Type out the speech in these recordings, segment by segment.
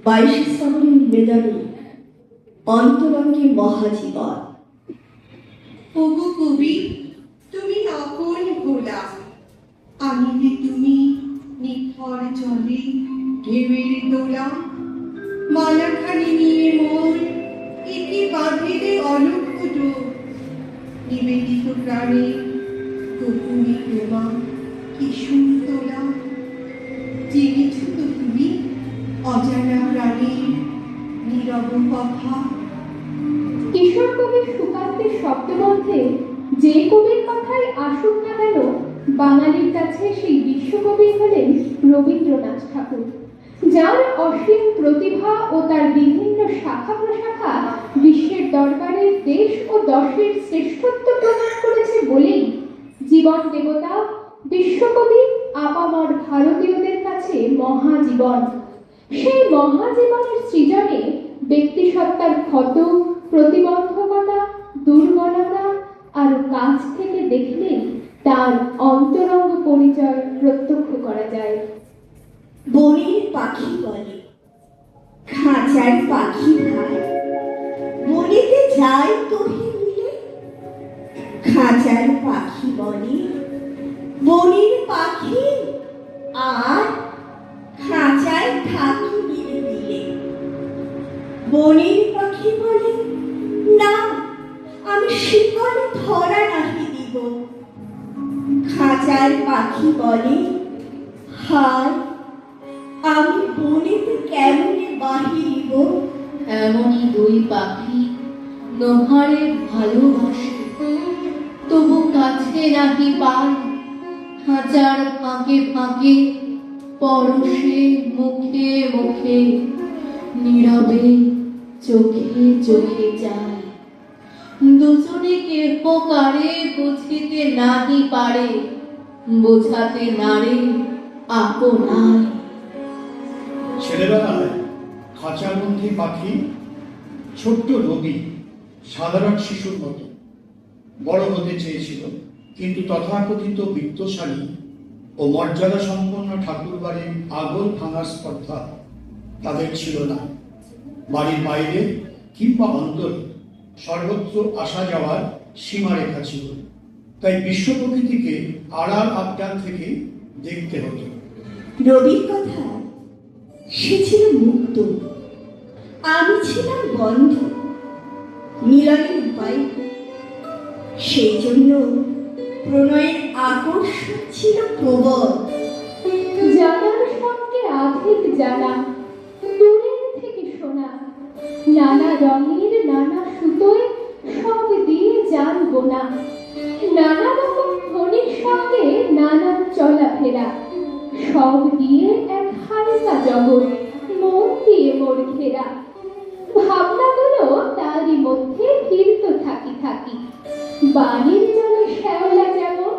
22 শ্রাবণের নিবেদনে অন্তরঙ্গে মহাজীবন। ওগো কবি, তুমি আপন ভোলা, আমি যে তুমি নিথর জলে ঢেউয়ের দোলা। মালাখানি নিয়ে মোর একে বাঁধিলে অলক্ষ ডোর, নিবেদিত প্রাণে গোপনে তোমা কিশোর তোলা। জেনেছ তো তুমি অজানা প্রাণীর নীরব কথা। কিশোর কবির সুকান্তের শব্দবদ্ধে যে কবির কথাই আসুক না কেন, বাঙালির কাছে সেই বিশ্বকবি হলেন রবীন্দ্রনাথ ঠাকুর, যার অসীম প্রতিভা ও তার বিভিন্ন শাখা প্রশাখা বিশ্বের দরবারে দেশ ও দশের শ্রেষ্ঠত্ব প্রদান করেছে বলেই জীবন দেবতা বিশ্বকবি আপামর ভারতীয়দের কাছে মহাজীবন। সেই মহাজীবনের সৃজনে ব্যক্তিসত্তার ক্ষত, প্রতিবন্ধকতা, দুর্বলতা আর কাছ থেকে দেখলে তার অন্তরঙ্গ পরিচয় প্রত্যক্ষ করা যায়। বনের পাখি বলে, খাঁচার পাখি ভাই বনেতে যায় তোহে মিলে। খাঁচার পাখি বলে, বনের পাখি আর খাঁচায় থাকি মিলে মিলে। বনের পাখি বলে, না আমি শিকলে ধরা নাহি দিব। খাঁচার পাখি বলে, হায় আমি বনেতে কেমনে বাহিরিব। এমনই দুই পাখি নোহারে ভালোবাসে, তবু কাছে নাহি পায়। খাঁচার ফাঁকে ফাঁকে, পরশে মুখে মুখে, নীরবে চোখে চোখে যায়। দুজনে কেহ কারে বুঝিতে নাহি পারে, বোঝাতে নারে আপনায়। ছেলেবেলায় খাঁচাবন্দি পাখি ছোট্ট রবি সাধারণ শিশুর মতো বড় হতে চেয়েছিল, কিন্তু তথাকথিত বিত্তশালী ও মর্যাদা সম্পন্ন ঠাকুর বাড়ির আগল ভাঙার স্পর্ধা তাদের ছিল না। বাড়ির বাইরে কিংবা অন্তরে সর্বত্র আসা যাওয়ার সীমারেখা ছিল, তাই বিশ্ব প্রকৃতিকে আড়াল আবডাল থেকে দেখতে হতো। রবির কথা, সে ছিল মুক্ত, আমি ছিলাম বন্ধ। মিলনের উপায়, সেই জন্য প্রণয়ের আকর্ষণ ছিল প্রবল। জানার সঙ্গে আধিক জানা, দূরের থেকে শোনা, নানা রঙের নানা সুতোয় সব দিয়ে জানবো না। নানা রকম ধ্বনির সঙ্গে নানা চলাফেরা, সব দিয়ে এক হালকা জগৎ, মন দিয়ে মোর ঘেরা। ভাবনাগুলো তারই মধ্যে ফিরত থাকি থাকি। বাড়ির জলে শ্যাওলা যেমন,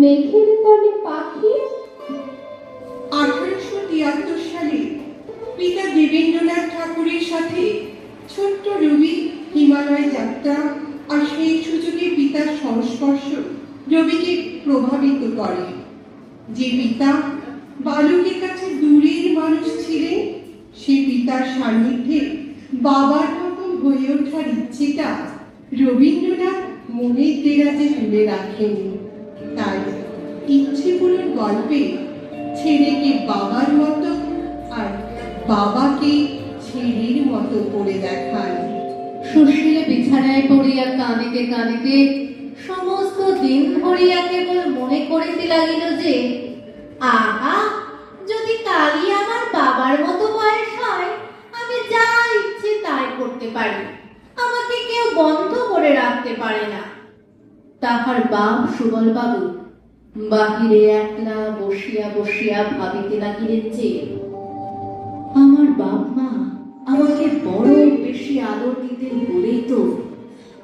মেঘের তলে পাখি। 1873 সালে পিতা দেবেন্দ্রনাথ ঠাকুরের সাথে ছোট্ট রবি হিমালয় যাত্রা আর সেই সুযোগে পিতার সংস্পর্শ রবিকে প্রভাবিত করে। যে পিতা বালকের কাছে দূরের মানুষ ছিলেন, সে পিতার সান্নিধ্যে বাবার মতন হয়ে ওঠার ইচ্ছেটা রবীন্দ্রনাথ মনের দেরাজে তুলে রাখেন। তাই ইচ্ছেগুলোর গল্পে ছেলেকে বাবার মতো আর বাবাকে ছেলের মতো করে দেখান। সুশীল বিছানায় পড়িয়া কাঁদিতে কাঁদিতে সমস্ত দিন ভরিয়া কেবল মনে করিতে লাগিল যে, আহা, যদি কালই আমার বাবার মতো বয়স হয়, আমি যা ইচ্ছে তাই করতে পারি, আমাকে কেউ বন্ধ করে রাখতে পারে না। তাহার বাপ সুবল বাবু বাহিরে একলা বসিয়া বসিয়া ভাবিতে লাগিলেন যে, আমার বাপ মা আমাকে বড় বেশি আদর দিতেন বলেই তো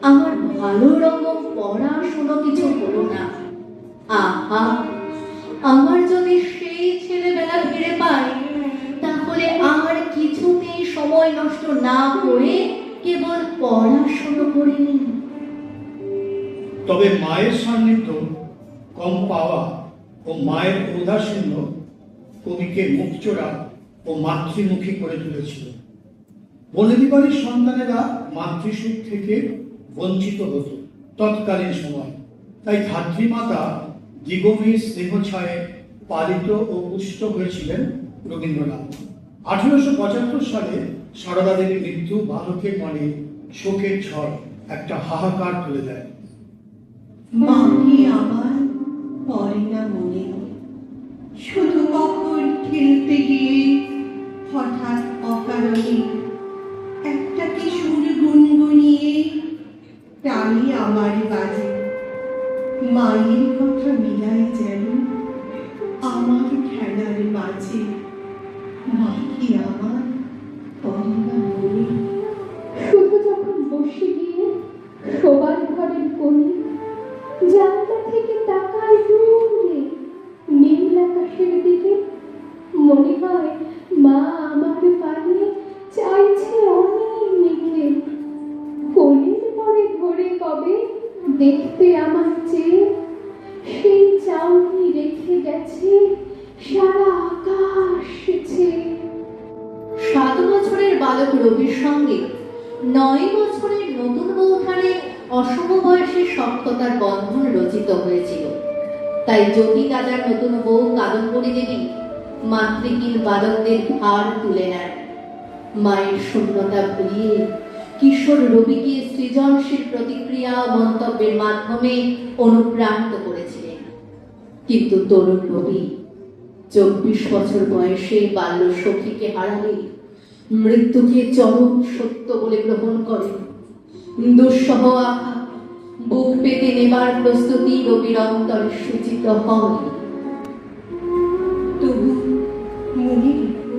আমার ভালো রকম পড়াশোনা কিছু হলো না। আহা, আমার যদি সেই ছেলেবেলা ফিরে পাই, তাহলে আর কিছুতেই সময় নষ্ট না করে কেবল পড়াশোনা করে নি। তবে মায়ের সান্নিধ্য কম পাওয়া ও মায়ের উদাসীন্য কবিকে মুখচোরা ও মাতৃমুখী করে তুলেছিল। বনেদি বাড়ির সন্তানেরা মাতৃসুখ থেকে বঞ্চিত হতো তৎকালীন সময়, তাই ধাত্রীমাতা দিগমী স্নেহছায়ে পালিত ও পুষ্ট হয়েছিলেন রবীন্দ্রনাথ। 1875 সালে সারদা দেবীর মৃত্যু বালকের মনে শোকের ঝড়, একটা হাহাকার তুলে দেয়। মাকে আমার পড়ে না মনে, শুধু কখন খেলতে গিয়ে হঠাৎ অকারণে একটা কি সুর গুনগুনিয়ে টানি আমার বাজে। মায়ের কথা মিলাই যেন আমার খেলার মাঝে, মাকে আমার পড়ে না মনে। শুধু যখন বসে গিয়ে শোবার ঘরের কোণে জানলা থেকে তাকায় দূরে নীল আকাশের দিকে, মনে হয় মা আমার পানে চাইছে অনেক মেঘে। কোলের পরে ধরে কবে দেখতে আমার চেয়ে, সেই চাউনি রেখে গেছে সারা আকাশ ছেয়ে। 7 বছরের বালক রবির সঙ্গে 9 বছরের নতুন বৌঠানের অসমবয়সী সখ্যতার বন্ধন রচিত হয়েছিল। তাই জ্যোতি রাজার নতুন বউ কাদম্বরী দেবী মাতৃহীন বালকদের ভার তুলে নেন। মায়ের শূন্যতা ভুলিয়ে কিশোর রবিকে সৃজনশীল প্রতিক্রিয়া ও মন্তব্যের মাধ্যমে অনুপ্রাণিত করেছিলেন। কিন্তু তরুণ রবি 24 বছর বয়সে বাল্য সখীকে হারালে মৃত্যুকে চরম সত্য বলে গ্রহণ করেন। দুঃসহ আঘাত বুক পেতে নেবার প্রস্তুতি রবির অন্তরে সূচিত হয়। তবু মনে রেখো,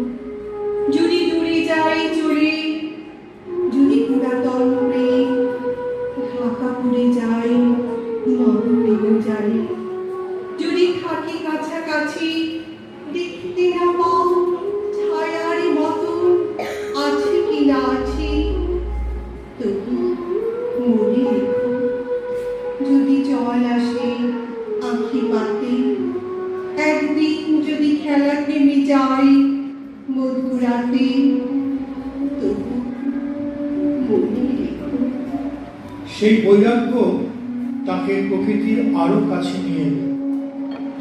যদি দূরে যাই চলে, যদি পুরাতন প্রেম ঢাকা পড়ে যায় মরণের জালে, যদি থাকি কাছাকাছি দেখতে না পাও ছায়ার মতো আছে কি না আছে, তবু মনে রেখো, যদি জল আসে আঁখি পাতে, একদিন যদি খেলা থেমে যায় মধুরাতে, তবু মনে রেখো। সেই বৈরাগ্য তাকে প্রকৃতির আরো কাছে নিয়ে এলো।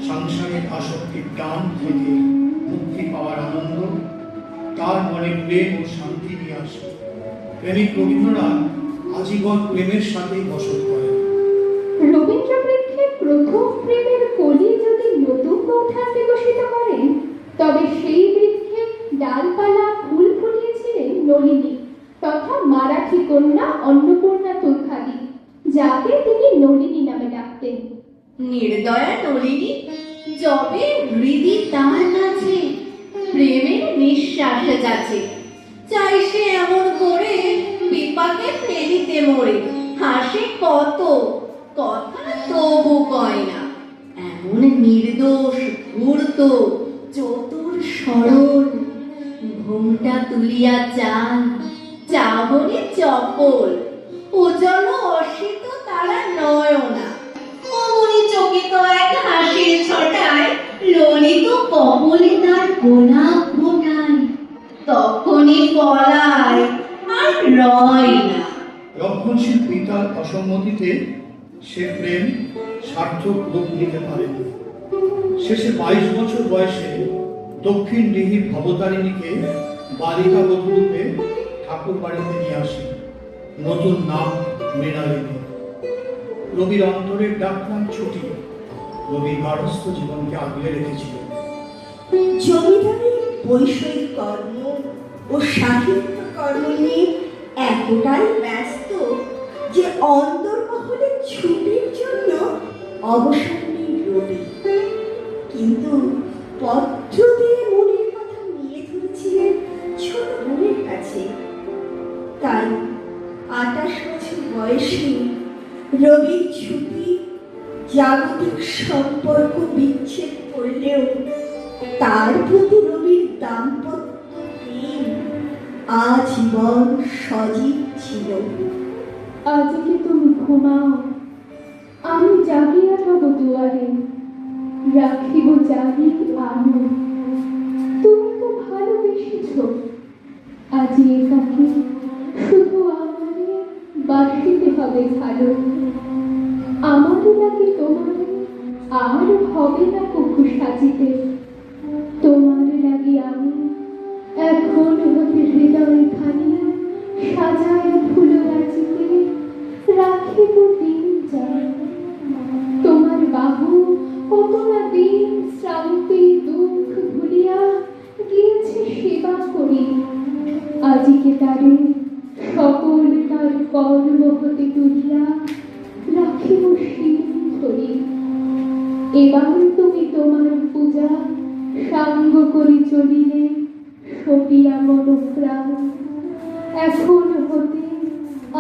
সাংসারিক আসক্তির টান থেকে মুক্তি পাওয়ার আনন্দ তার মনে প্রেম ও শান্তি নিয়ে আসে। প্রেমিক রবীন্দ্রনাথ আজীবন প্রেমের সাথেই বসত করেন। রবীন্দ্র বৃক্ষে প্রথম প্রেমের কলি যদি নতুন বৌঠান বিকশিত করেন, তবে সেই বৃক্ষে ডালপালা ফুল ফুটিয়েছিলেন নলিনী তথা মারাঠি কন্যা অন্নপূর্ণা তুর্কাদি, যাকে তিনি নলিনী নামে ডাকতেন। নির্দয়া নলিনী যবে হৃদি তার কাছে প্রেমের নিঃশ্বাস যাচ্ছে, চাই সে এমন করে বিপাকে ফেলিতে মরে, হাসে কত কথা তবু কয় না। এমন নির্দোষ ধূর্ত চতুর সরল, ঘুমটা তুলিয়া চান চাহনি চপল, উজ্জ্বল অসিত তারা নয়না। অমনি চকিত এক হাসির ছটায় ললিত কমলে তার গোলাপ ফোটায়, তখনই পলায় আর রয় না। রক্ষণশীল পিতার অসম্মতিতে সে প্রেম সার্থক রূপ নিতে পারেনি। শেষে 22 বছর বয়সে দক্ষিণ দিঘির ভবতারিণীকে বালিকা বধূরূপে ঠাকুর বাড়িতে নিয়ে আসে। নতুন নাম মৃণালিনী। রবির অন্তরের ডাকনাম ছুটি রবির গার্হস্থ্য জীবনকে আগলে রেখেছিল। জমিদারের বৈষয়িক কর্ম ও সাহিত্য কর্ম নিয়ে এতটাই ব্যস্ত যে অন্দরমহলে ছুটির জন্য অবসর নেই রবি। কিন্তু পত্র দিয়ে মনের কথা নিয়ে ধরেছিলেন ছোট বোনের কাছে। তাই 28 বছর বয়সে রবির ছুটি জাগতিক সম্পর্ক বিচ্ছেদ করলেও তার প্রতি রবির দাম্পত্য প্রেম আজীবন সজীব ছিল। আজকে তুমি ঘুমাও, আমি জাগিয়া তব দুয়ারে, রাখিব জাগি আলো। তুমি তো ভালোবেসে আজি একাকে শুধু আমারে বাসিতে হবে ভালো, আমার লাগে তোমারে আর হবে না কুকু সাজিতে। তোমার লাগে আমি এখন হতে হৃদয় খানি সাজায় ফুল গাছিতে রাখিব দিন যায়। তোমার বাহু কত না দিন শ্রান্তি দুঃখ ভুলিয়া গিয়েছে সেবা করি, আজিকে তারে সকল তার কর্ম হতে তুলিয়া রাখিব শির ধরি। এবার তুমি তোমার পূজা সাঙ্গ করি চলিলে সপিয়া মনোপ্রাণ। এখন হতে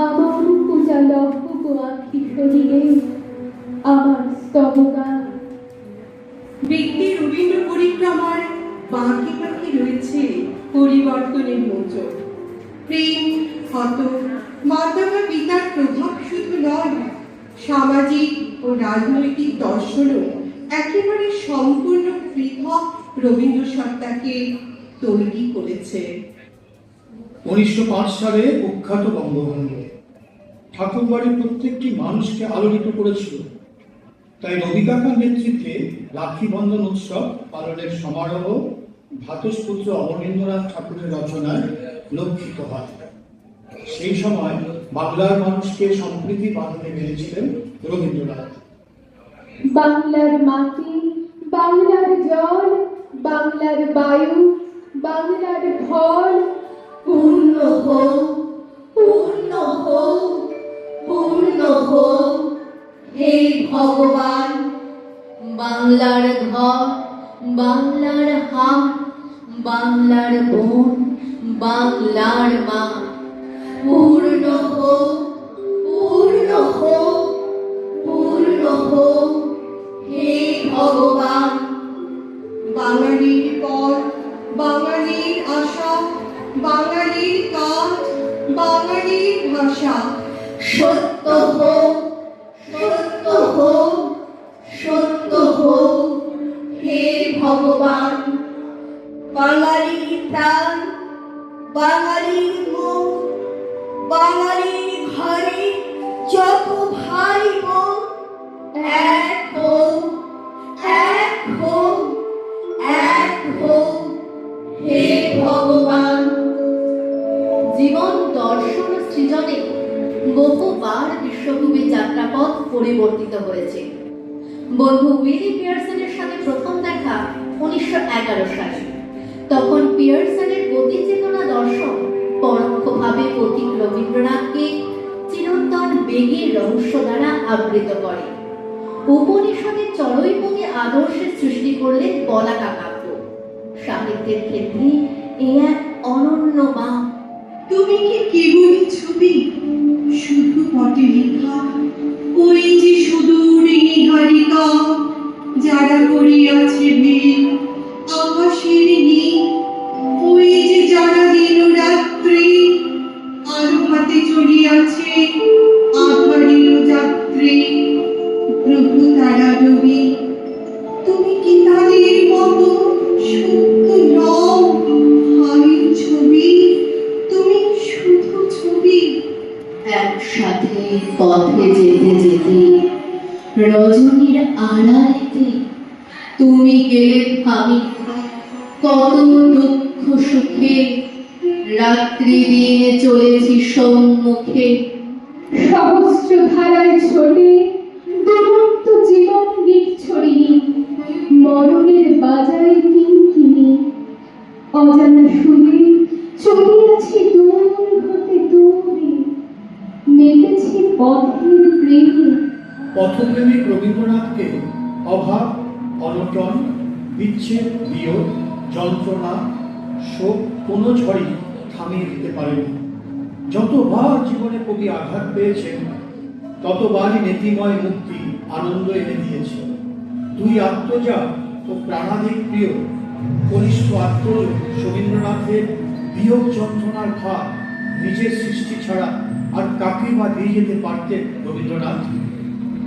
আমার পূজা লহব আখি শরীরে আমার স্তবগান। ব্যক্তি রবীন্দ্র পরিক্রমার বাঁকে বাঁকে রয়েছে পরিবর্তনের মোচক। প্রেম হত মাতা বা পিতার প্রভাব শুধু নয়, সামাজিক ও রাজনৈতিক দর্শনও একেবারে সম্পূর্ণ পৃথক রবীন্দ্র সত্তাকে তৈরি করেছে। 1905 সালে কুখ্যাত বঙ্গভঙ্গ ঠাকুরবাড়ির প্রত্যেকটি মানুষকে আলোড়িত করেছিল। তাই রবি কাকার নেতৃত্বে রাখি বন্ধন উৎসব পালনের সমারোহ ভ্রাতুষ্পুত্র অবনীন্দ্রনাথ ঠাকুরের রচনায় লক্ষিত হয়। সেই সময় বাংলার মানুষকে সম্প্রীতি বাঁধনে বেঁধেছিলেন রবীন্দ্রনাথ। বাংলার মাটি, বাংলার জল, বাংলার বায়ু, বাংলার ফল পূর্ণ হোক, পূর্ণ হোক, পূর্ণ হোক হে ভগবান। বাংলার ঘর, বাংলার হাট, বাংলার বোন, বাংলার মা। পূর্ণ হোক, পূর্ণ হোক, পূর্ণ হোক হে ভগবান। বাঙালির পর বাঙালির আশা, বাঙালির কাজ, বাঙালির ভাষা। সত্য হোক, সত্য হোক, সত্য হোক হে ভগবান। বাঙালির প্রাণ, বাঙালির মুখ, বাঙালির ঘরে যত ভাই বোন এক হোক, এক হোক, এক হোক হে ভগবান। জীবন দর্শন সৃজনে বহুবার বিশ্বকবি যাত্রাপথ পরিবর্তিত হয়েছে। বন্ধু উইলি পিয়ারসনের সাথে প্রথম দেখা 1911 সালে। তখন পিয়ারসনের গতি চেতনা দর্শন পরোক্ষভাবে পথিক রবীন্দ্রনাথকে চিরন্তন বেগের রহস্য দ্বারা আবৃত করে। উপনিষদের চরৈপতি আদর্শের সৃষ্টি করলেন বলাকা কাব্য। সাহিত্যের ক্ষেত্রে এ এক অনন্য মা। তুমি কি কেবলই ছবি, শুধু পটে লেখা, ওই যে সুদূর নিহারিকা, যারা করিয়াছে ভিড় আকাশের নীল, ওই যে যারা দিন রাত্রি আলো হাতে চলিয়াছে আধারের যাত্রী, প্রভু তারা রবি। তুমি কি তাদের মতো সত্য নও, হায়ের ছবি, তুমি শুধু ছবি। একসাথে পথে যেতে যেতে রজনীর আড়ালেতে তুমি গেলে আমি কত দুঃখ সুখে রাত্রি দিনে চলেছি সম্মুখে। সহস্র ধারায় ছোটে দুরন্ত জীবন গীত ছড়িয়ে মরণের বাজারে কিনকিনি অজানা সুরে চলিয়াছি দূর হতে দূরে মেতেছি পথের প্রেমে। পথপ্রেমিক রবীন্দ্রনাথকে অভাব, অনটন, বিচ্ছেদ, বিয়োগ, যন্ত্রণা, শোক কোনো ঝড়ই থামিয়ে দিতে পারেনি। যতবার জীবনে কবি আঘাত পেয়েছেন ততবারই নেতিময় মুক্তি আনন্দ এনে দিয়েছে। দুই আত্মজা ও প্রাণাধিক প্রিয় কনিষ্ঠ আত্মজ রবীন্দ্রনাথের বিয়োগ যন্ত্রণার ভার নিজের সৃষ্টি ছাড়া আর কাকে বা দিয়ে যেতে পারতেন রবীন্দ্রনাথ?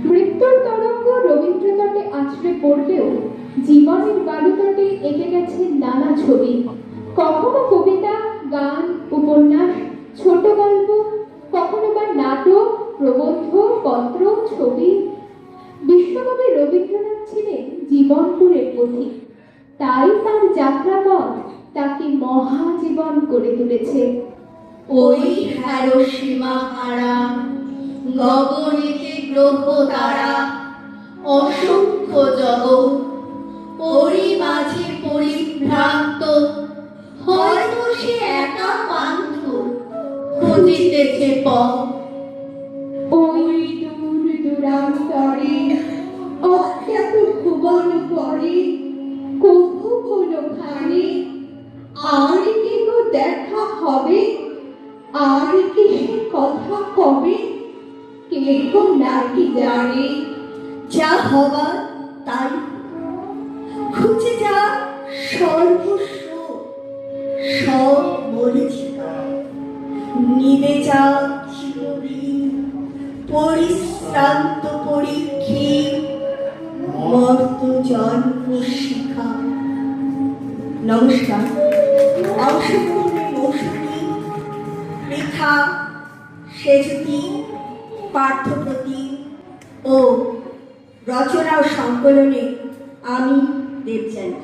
মৃত্যুর তরঙ্গ রবীন্দ্রতটে আছড়ে পড়লেও জীবনের বালুতটে এঁকে গেছে নানা ছবি। কখনো কবিতা, গান, ছবি। বিশ্বকবি রবীন্দ্রনাথ ছিলেন জীবনপুরের পথিক, তাই তার যাত্রাপথ তাকে মহাজীবন করে তুলেছে। ওই হ্যারো সীমা হারা গগনেতে গ্রহ তারা, অসংখ্য জগৎ ওরই মাঝে পরিভ্রান্ত, হয়তো সে একা পান্থ খুঁজিতেছে পথ। ওই দূর দূরান্তরে অজ্ঞাত ভুবন পরে কভু কোনোখানে আর কি গো দেখা হবে, আর কি সে কথা কবে, কে গো নাকি জানে। যা হবার তাই খুঁজে যা সর্বস্ব, সব মরিচিকা নিবে যা চিরদিন পরিশ্রান্ত পরীক্ষী মর্ত জন্ম শিখা। নমস্কার। অংশগ্রহণের মৌসুমী, রেখা, সেজুতি, পার্থপ্রতিম ও রচনা ও সংকলনে আমি দেবযানী।